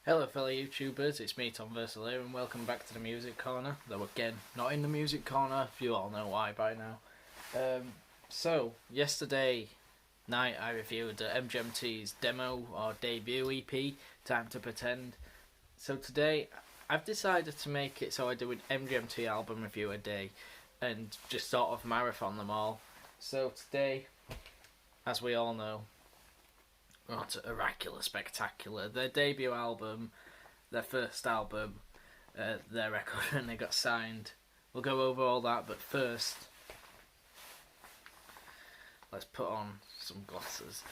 Hello fellow YouTubers, it's me Tom Versal here and welcome back to the Music Corner, though again, not in the Music Corner, you all know why by now. So, yesterday night I reviewed MGMT's demo or debut EP, Time to Pretend. So today I've decided to make it so I do an MGMT album review a day and just sort of marathon them all. So today, as we all know, not Oracular Spectacular, their debut album, their first album, their record when they got signed. We'll go over all that, but first, let's put on some glasses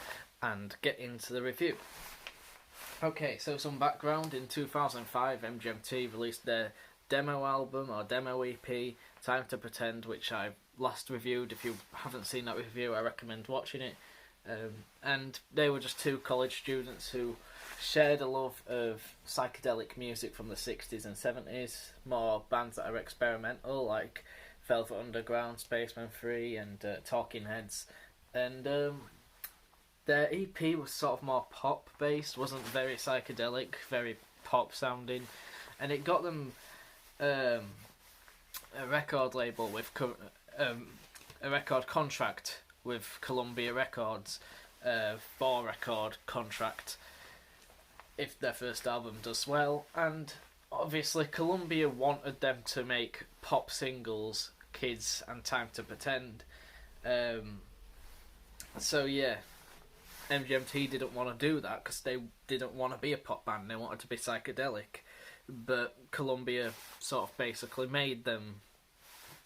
and get into the review. Okay, so some background. In 2005, MGMT released their demo album, or demo EP, Time to Pretend, which I last reviewed. If you haven't seen that review, I recommend watching it. And they were just two college students who shared a love of psychedelic music from the 60s and 70s, more bands that are experimental like Velvet Underground, Spaceman 3 and Talking Heads. And their EP was sort of more pop based, wasn't very psychedelic, very pop sounding, and it got them a record label with a record contract with Columbia Records, 4-record contract if their first album does well, and obviously Columbia wanted them to make pop singles, Kids and Time to Pretend. So yeah, MGMT didn't want to do that because they didn't want to be a pop band, they wanted to be psychedelic, but Columbia sort of basically made them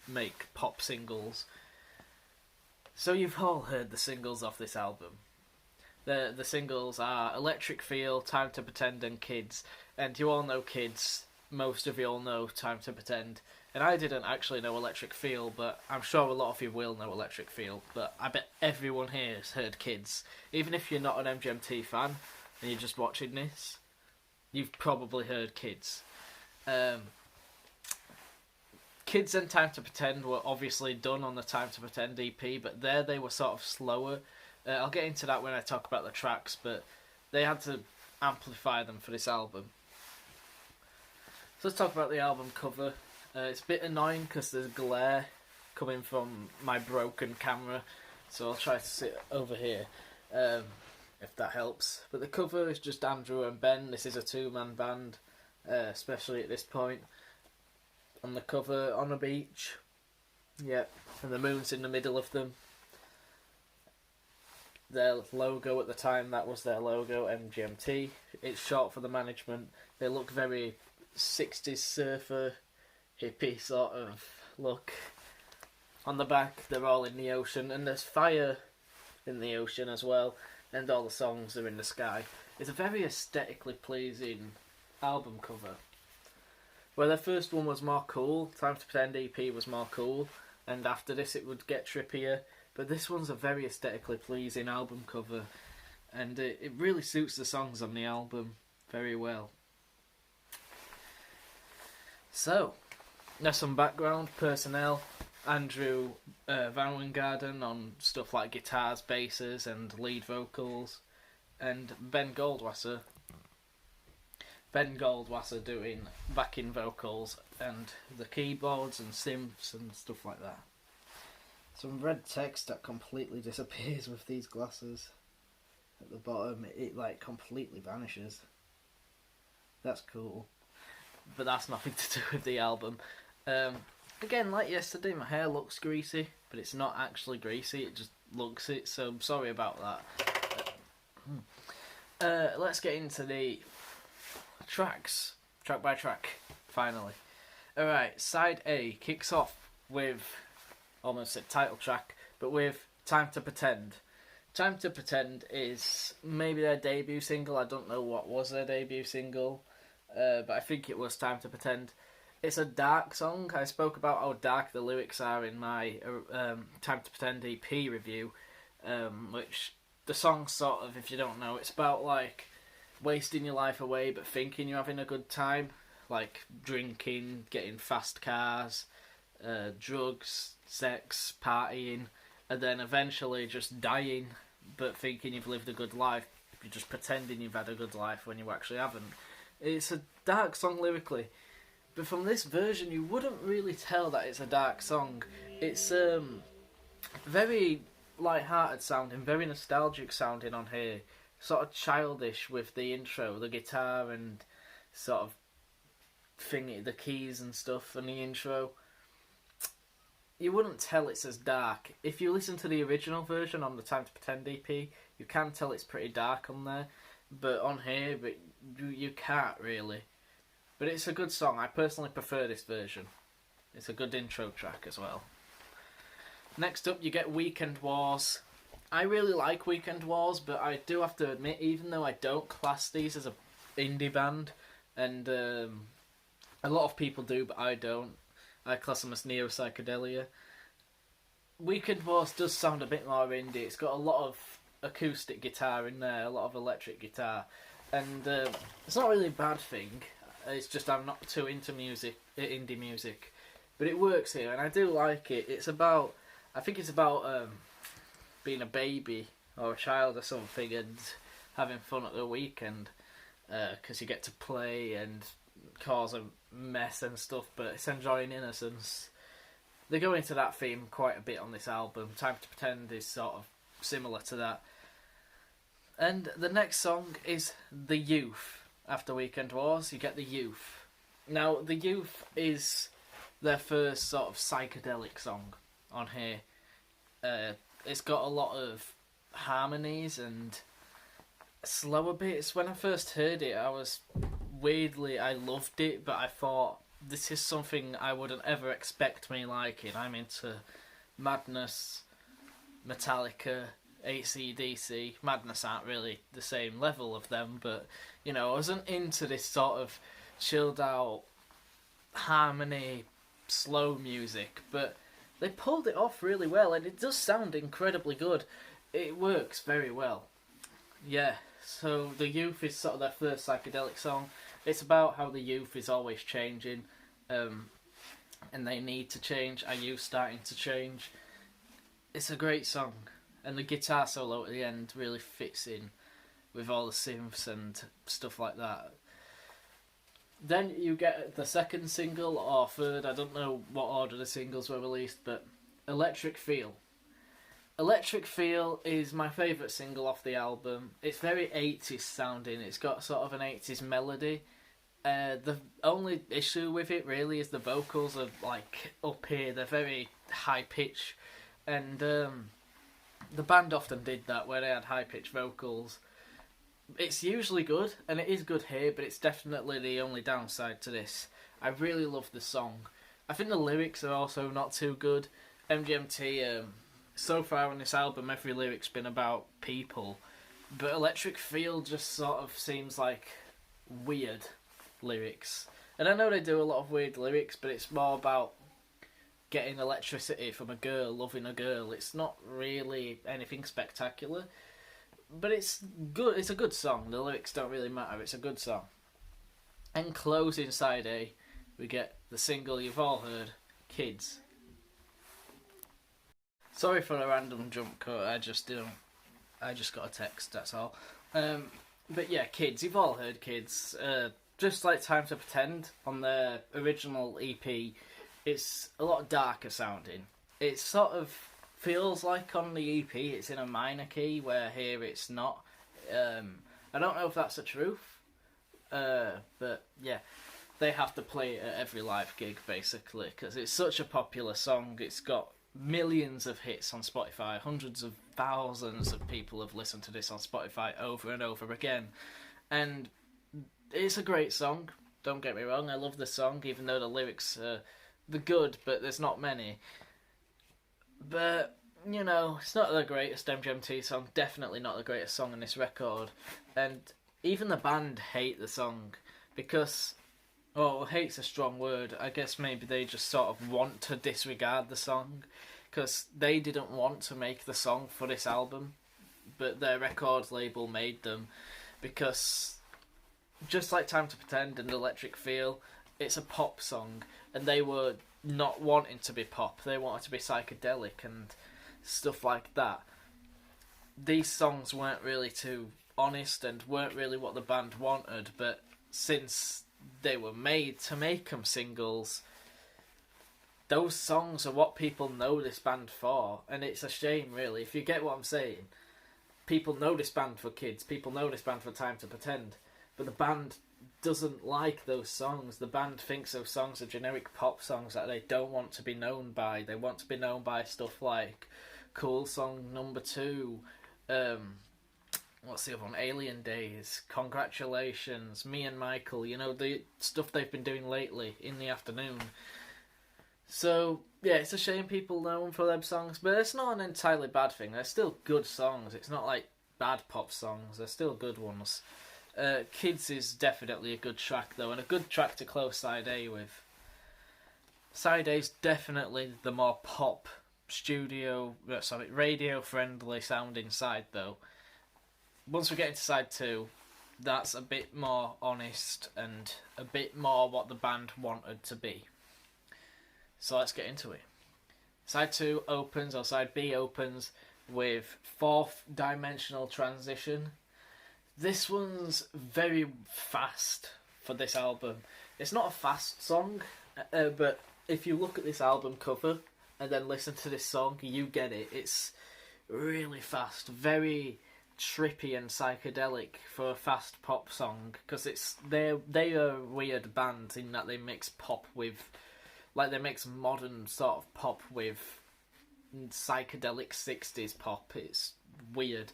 make pop singles. So you've all heard the singles off this album. The singles are Electric Feel, Time to Pretend and Kids. And you all know Kids, most of you all know Time to Pretend. And I didn't actually know Electric Feel, but I'm sure a lot of you will know Electric Feel. But I bet everyone here has heard Kids. Even if you're not an MGMT fan and you're just watching this, you've probably heard Kids. Kids and Time to Pretend were obviously done on the Time to Pretend EP, but there they were sort of slower. I'll get into that when I talk about the tracks, but they had to amplify them for this album. So let's talk about the album cover. It's a bit annoying because there's glare coming from my broken camera, so I'll try to sit over here, if that helps. But the cover is just Andrew and Ben. This is a two-man band, especially at this point. On the cover, on a beach, yep, and the moon's in the middle of them. Their logo at the time, that was their logo, MGMT. It's short for the management. They look very 60s surfer, hippie sort of look. On the back, they're all in the ocean, and there's fire in the ocean as well, and all the songs are in the sky. It's a very aesthetically pleasing album cover. Well, their first one was more cool, Time to Pretend EP was more cool, and after this it would get trippier, but this one's a very aesthetically pleasing album cover, and it really suits the songs on the album very well. So, there's some background personnel. Andrew Van Wingarden on stuff like guitars, basses and lead vocals, and Ben Goldwasser doing backing vocals and the keyboards and synths and stuff like that. Some red text that completely disappears with these glasses. At the bottom, it like completely vanishes. That's cool. But that's nothing to do with the album. Again, like yesterday, my hair looks greasy, but it's not actually greasy, it just looks it, so I'm sorry about that. Let's get into the tracks, track by track, finally. Alright, side A kicks off with, almost a title track, but with Time to Pretend. Time to Pretend is maybe their debut single. I don't know what was their debut single, but I think it was Time to Pretend. It's a dark song. I spoke about how dark the lyrics are in my Time to Pretend EP review, which the song sort of, if you don't know, it's about like wasting your life away but thinking you're having a good time, like drinking, getting fast cars, drugs, sex, partying, and then eventually just dying but thinking you've lived a good life. You're just pretending you've had a good life when you actually haven't. It's a dark song lyrically, but from this version you wouldn't really tell that it's a dark song. It's very light-hearted sounding, very nostalgic sounding on here, sort of childish with the intro, the guitar and sort of thingy, the keys and stuff and the intro. You wouldn't tell it's as dark. If you listen to the original version on the Time to Pretend EP, you can tell it's pretty dark on there, but on here, you can't really. But it's a good song. I personally prefer this version. It's a good intro track as well. Next up, you get Weekend Wars. I really like Weekend Wars, but I do have to admit, even though I don't class these as a indie band, and a lot of people do, but I don't. I class them as neo-psychedelia. Weekend Wars does sound a bit more indie. It's got a lot of acoustic guitar in there, a lot of electric guitar, and it's not really a bad thing. It's just I'm not too into indie music, but it works here, and I do like it. I think it's about being a baby or a child or something and having fun at the weekend, because you get to play and cause a mess and stuff, but it's enjoying innocence. They go into that theme quite a bit on this album. Time to Pretend is sort of similar to that. And the next song is The Youth. After Weekend Wars, you get The Youth. Now, The Youth is their first sort of psychedelic song on here. It's got a lot of harmonies and slower bits. When I first heard it, I loved it, but I thought, this is something I wouldn't ever expect me liking. I'm into Madness, Metallica, AC/DC. Madness aren't really the same level of them, but, you know, I wasn't into this sort of chilled out harmony, slow music, but they pulled it off really well, and it does sound incredibly good. It works very well. Yeah, so The Youth is sort of their first psychedelic song. It's about how the youth is always changing, and they need to change. Are you starting to change? It's a great song, and the guitar solo at the end really fits in with all the synths and stuff like that. Then you get the second single, or third, I don't know what order the singles were released, but Electric Feel. Electric Feel is my favourite single off the album. It's very 80s sounding, it's got sort of an 80s melody. The only issue with it really is the vocals are like up here, they're very high pitch, and the band often did that where they had high pitched vocals. It's usually good, and it is good here, but it's definitely the only downside to this. I really love the song. I think the lyrics are also not too good. MGMT, so far on this album, every lyric's been about people, but Electric Feel just sort of seems like weird lyrics. And I know they do a lot of weird lyrics, but it's more about getting electricity from a girl, loving a girl. It's not really anything spectacular, but it's good. It's a good song. The lyrics don't really matter. It's a good song. And closing side A, we get the single you've all heard, Kids. Sorry for a random jump cut. I just got a text. That's all. But yeah, Kids. You've all heard Kids. Just like Time to Pretend on their original EP, it's a lot darker sounding. It sort of feels like on the EP it's in a minor key, where here it's not. I don't know if that's the truth, but yeah, they have to play it at every live gig basically, because it's such a popular song. It's got millions of hits on Spotify, hundreds of thousands of people have listened to this on Spotify over and over again, and it's a great song, don't get me wrong. I love the song, even though the lyrics they're good, but there's not many. But, you know, it's not the greatest MGMT song, definitely not the greatest song on this record. And even the band hate the song, because, well, hate's a strong word. I guess maybe they just sort of want to disregard the song, because they didn't want to make the song for this album, but their record label made them, because just like Time to Pretend and Electric Feel, it's a pop song, and they were not wanting to be pop. They wanted to be psychedelic and stuff like that. These songs weren't really too honest and weren't really what the band wanted, but since they were made to make them singles, those songs are what people know this band for, and it's a shame, really. If you get what I'm saying, people know this band for kids, people know this band for Time to Pretend, but the band doesn't like those songs. The band thinks those songs are generic pop songs that they don't want to be known by. They want to be known by stuff like Cool Song Number 2, what's the other one? Alien Days, Congratulations, Me and Michael, you know, the stuff they've been doing lately in the afternoon. So, yeah, it's a shame people know them for them songs, but it's not an entirely bad thing. They're still good songs. It's not like bad pop songs. They're still good ones. Kids is definitely a good track, though, and a good track to close Side A with. Side A's definitely the more pop, radio-friendly sounding side, though. Once we get into Side 2, that's a bit more honest and a bit more what the band wanted to be. So let's get into it. Side 2 opens, or Side B opens, with Fourth Dimensional Transition. This one's very fast for this album. It's not a fast song, but if you look at this album cover and then listen to this song, you get it. It's really fast, very trippy and psychedelic for a fast pop song, because they are a weird band in that they mix pop with, like, they mix modern sort of pop with psychedelic 60s pop. It's weird,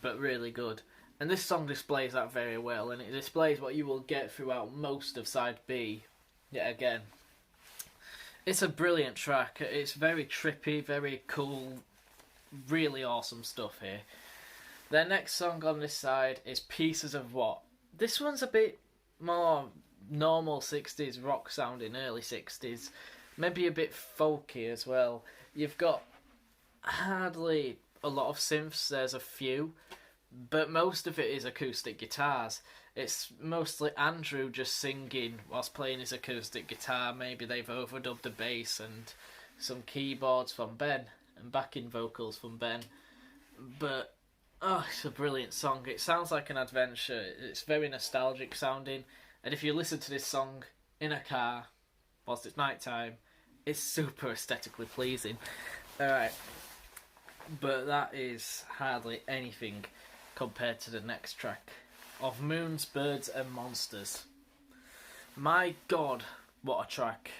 but really good. And this song displays that very well, and it displays what you will get throughout most of Side B, yet again. It's a brilliant track. It's very trippy, very cool, really awesome stuff here. Their next song on this side is Pieces of What. This one's a bit more normal 60s rock sounding, early 60s. Maybe a bit folky as well. You've got hardly a lot of synths, there's a few, but most of it is acoustic guitars. It's mostly Andrew just singing whilst playing his acoustic guitar. Maybe they've overdubbed the bass and some keyboards from Ben and backing vocals from Ben. But, oh, it's a brilliant song. It sounds like an adventure. It's very nostalgic sounding. And if you listen to this song in a car whilst it's night time, it's super aesthetically pleasing. Alright. But that is hardly anything compared to the next track, Of Moons, Birds and Monsters. My god, what a track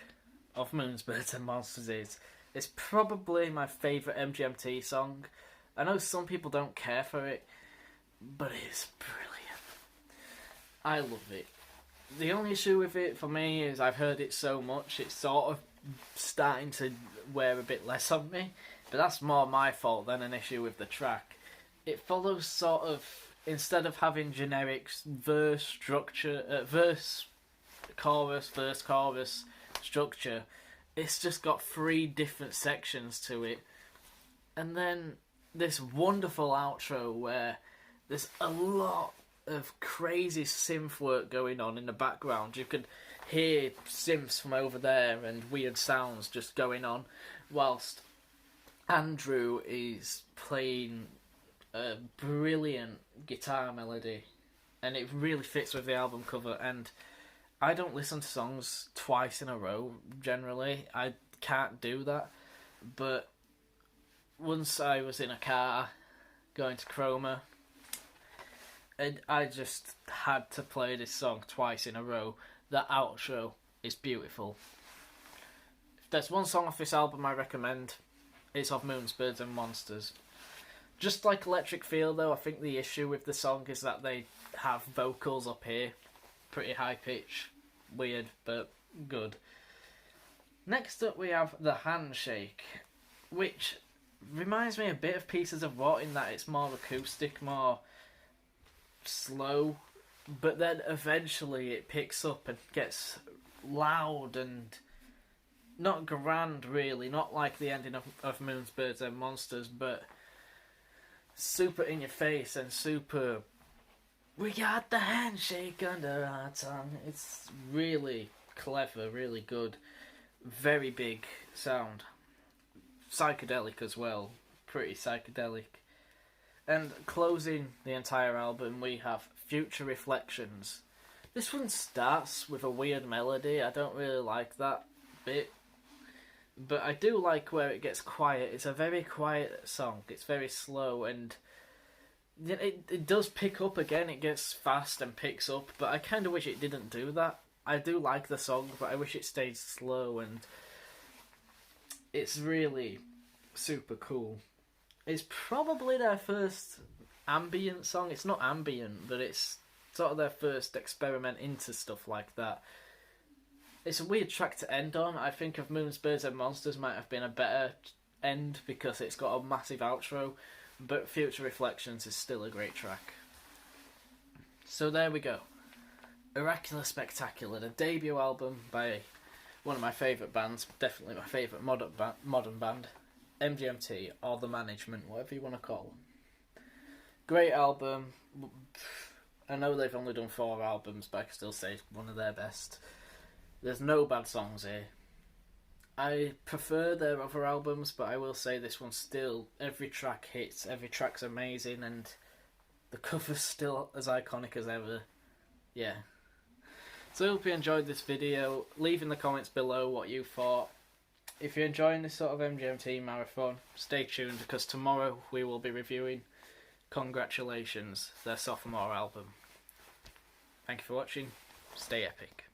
Of Moons, Birds and Monsters is. It's probably my favourite MGMT song. I know some people don't care for it, but it's brilliant. I love it. The only issue with it for me is I've heard it so much, it's sort of starting to wear a bit less on me, but that's more my fault than an issue with the track. It follows sort of, instead of having generic verse structure, verse chorus structure, it's just got 3 different sections to it, and then this wonderful outro where there's a lot of crazy synth work going on in the background. You could hear synths from over there and weird sounds just going on whilst Andrew is playing a brilliant guitar melody, and it really fits with the album cover. And I don't listen to songs twice in a row generally. I can't do that, but once I was in a car going to Chroma, and I just had to play this song twice in a row. The outro is beautiful. If there's one song off this album I recommend, it's Of Moons, Birds and Monsters. Just like Electric Feel, though, I think the issue with the song is that they have vocals up here. Pretty high pitch. Weird, but good. Next up we have The Handshake, which reminds me a bit of Pieces of What in that it's more acoustic, more slow, but then eventually it picks up and gets loud and not grand really, not like the ending of Moons, Birds and Monsters, but super in your face and super, we got the handshake under our tongue. It's really clever, really good, very big sound, psychedelic as well, pretty psychedelic. And closing the entire album, we have Future Reflections. This one starts with a weird melody. I don't really like that bit. But I do like where it gets quiet. It's a very quiet song. It's very slow, and it does pick up again. It gets fast and picks up, but I kind of wish it didn't do that. I do like the song, but I wish it stayed slow, and it's really super cool. It's probably their first ambient song. It's not ambient, but it's sort of their first experiment into stuff like that. It's a weird track to end on. I think Of Moons, Birds and Monsters might have been a better end because it's got a massive outro, but Future Reflections is still a great track. So there we go. Oracular Spectacular, the debut album by one of my favourite bands, definitely my favourite modern band, MGMT, or The Management, whatever you want to call them. Great album. I know they've only done 4 albums, but I can still say it's one of their best. There's no bad songs here. I prefer their other albums, but I will say this one still, every track hits, every track's amazing, and the cover's still as iconic as ever. Yeah. So I hope you enjoyed this video. Leave in the comments below what you thought. If you're enjoying this sort of MGMT marathon, stay tuned because tomorrow we will be reviewing Congratulations, their sophomore album. Thank you for watching. Stay epic.